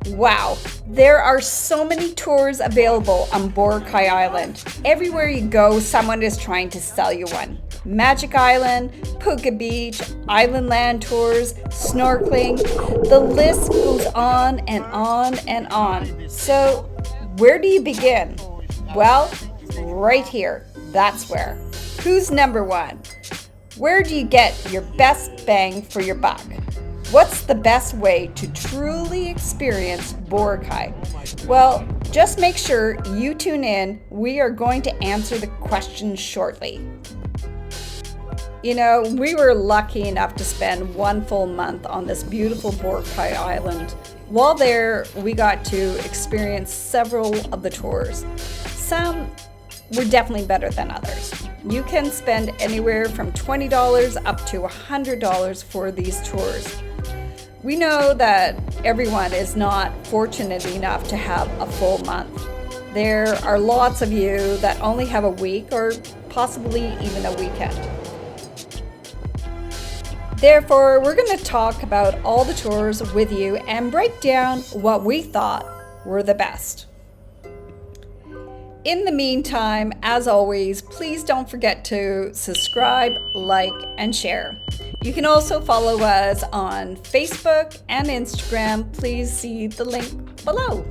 Wow, there are so many tours available on Boracay Island. Everywhere you go, someone is trying to sell you one. Magic Island, Puka Beach, Island Land Tours, snorkeling, the list goes on and on and on. So, where do you begin? Well, right here, that's where. Who's number one? Where do you get your best bang for your buck? What's the best way to truly experience Boracay? Well, just make sure you tune in. We are going to answer the question shortly. You know, we were lucky enough to spend 1 full month on this beautiful Boracay Island. While there, we got to experience several of the tours. Some were definitely better than others. You can spend anywhere from $20 up to $100 for these tours. We know that everyone is not fortunate enough to have a full month. There are lots of you that only have a week or possibly even a weekend. Therefore, we're going to talk about all the tours with you and break down what we thought were the best. In the meantime, as always, please don't forget to subscribe, like, and share. You can also follow us on Facebook and Instagram. Please see the link below.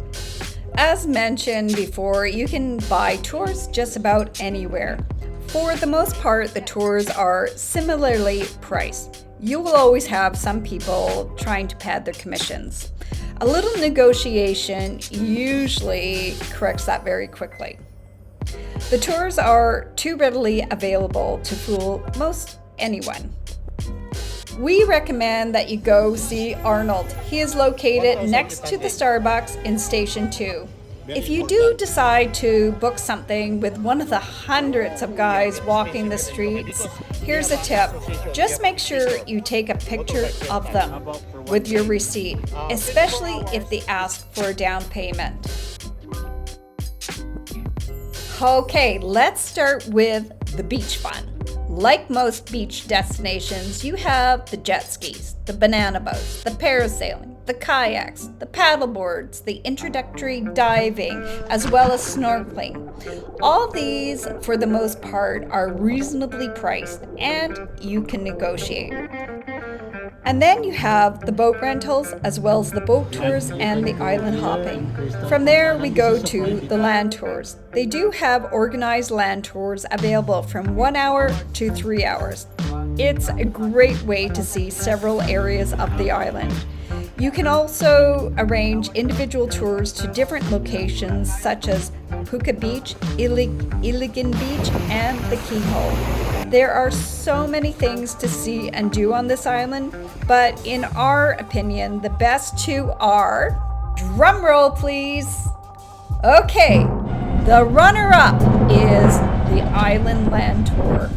As mentioned before, you can buy tours just about anywhere. For the most part, the tours are similarly priced. You will always have some people trying to pad their commissions. A little negotiation usually corrects that very quickly. The tours are too readily available to fool most anyone. We recommend that you go see Arnold. He is located next to the Starbucks in Station 2. If you do decide to book something with one of the hundreds of guys walking the streets, here's a tip. Just make sure you take a picture of them with your receipt, especially if they ask for a down payment. Okay, let's start with the beach fun. Like most beach destinations, you have the jet skis, the banana boats, the parasailing, the kayaks, the paddle boards, the introductory diving, as well as snorkeling. All these, for the most part, are reasonably priced and you can negotiate. And then you have the boat rentals as well as the boat tours and the island hopping. From there we go to the land tours. They do have organized land tours available from 1 hour to 3 hours. It's a great way to see several areas of the island. You can also arrange individual tours to different locations such as Puka Beach, Iligan Beach, and the Keyhole. There are so many things to see and do on this island, but in our opinion, the best two are, drum roll please. Okay, the runner-up is the Island Land Tour.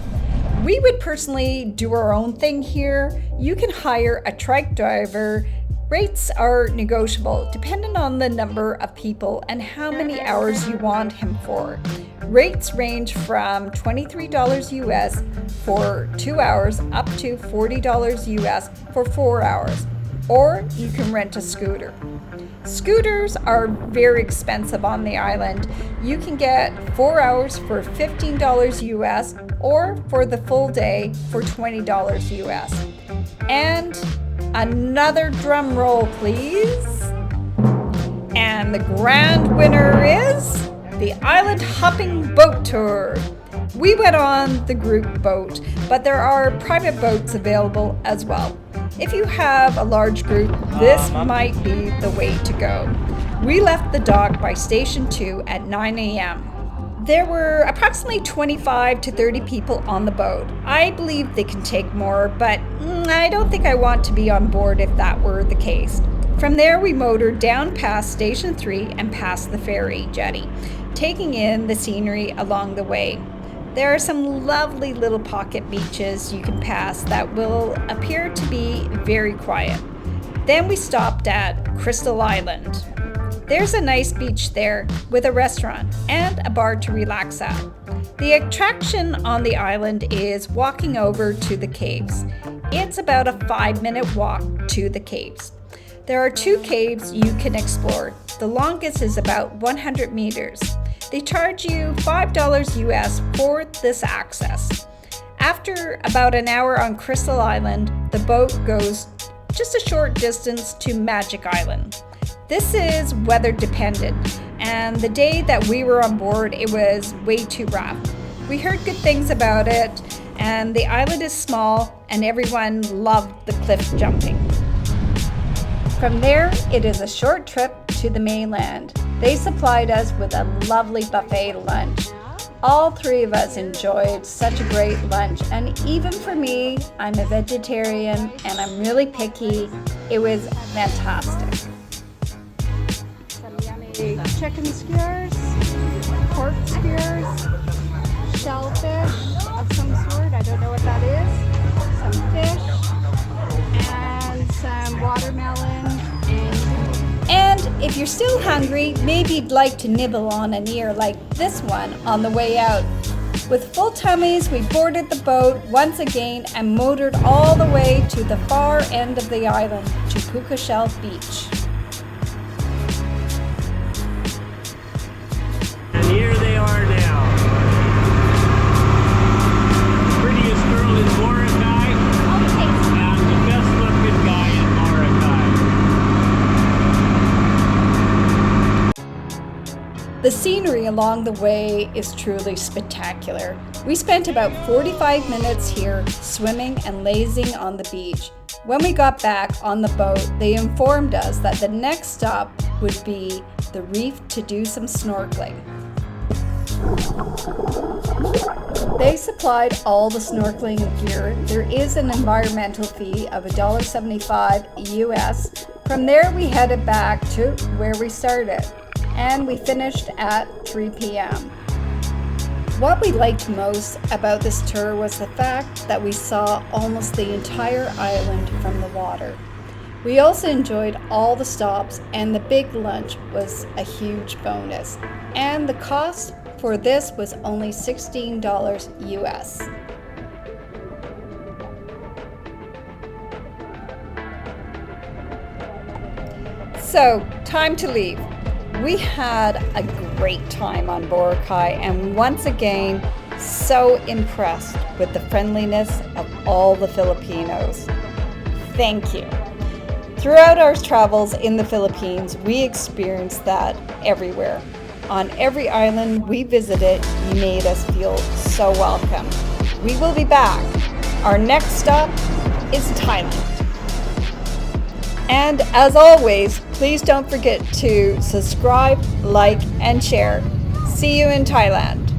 We would personally do our own thing here. You can hire a trike driver. Rates are negotiable depending on the number of people and how many hours you want him for. Rates range from $23 US for 2 hours up to $40 US for 4 hours, or you can rent a scooter. Scooters are very expensive on the island. You can get 4 hours for $15 US or for the full day for $20 US. And another drum roll, please. And the grand winner is the Island Hopping Boat Tour. We went on the group boat, but there are private boats available as well. If you have a large group, this might be the way to go. We left the dock by Station 2 at 9 a.m. There were approximately 25 to 30 people on the boat. I believe they can take more, but I don't think I want to be on board if that were the case. From there, we motored down past Station 3 and past the ferry jetty, taking in the scenery along the way. There are some lovely little pocket beaches you can pass that will appear to be very quiet. Then we stopped at Crystal Island. There's a nice beach there with a restaurant and a bar to relax at. The attraction on the island is walking over to the caves. It's about a 5-minute walk to the caves. There are 2 caves you can explore. The longest is about 100 meters. They charge you $5 US for this access. After about an hour on Crystal Island, the boat goes just a short distance to Magic Island. This is weather dependent, and the day that we were on board, it was way too rough. We heard good things about it, and the island is small, and everyone loved the cliff jumping. From there, it is a short trip to the mainland. They supplied us with a lovely buffet lunch. All 3 of us enjoyed such a great lunch, and even for me, I'm a vegetarian and I'm really picky. It was fantastic. Some yummy chicken skewers, pork skewers, shellfish of some sort, I don't know what that is, some fish, and some watermelon. And if you're still hungry, maybe you'd like to nibble on an ear like this one on the way out. With full tummies, we boarded the boat once again and motored all the way to the far end of the island, to Puka Beach. And here they are now. Prettiest girl in Boracay, and the best looking guy in Boracay. The scenery along the way is truly spectacular. We spent about 45 minutes here swimming and lazing on the beach. When we got back on the boat, they informed us that the next stop would be the reef to do some snorkeling. They supplied all the snorkeling gear. There is an environmental fee of $1.75 US. From there, we headed back to where we started, and we finished at 3 p.m. What we liked most about this tour was the fact that we saw almost the entire island from the water. We also enjoyed all the stops, and the big lunch was a huge bonus. And the cost for this was only $16 US. So, time to leave. We had a great time on Boracay, and once again, so impressed with the friendliness of all the Filipinos. Thank you. Throughout our travels in the Philippines, we experienced that everywhere. On every island we visited, you made us feel so welcome. We will be back. Our next stop is Thailand. And as always, please don't forget to subscribe, like, and share. See you in Thailand.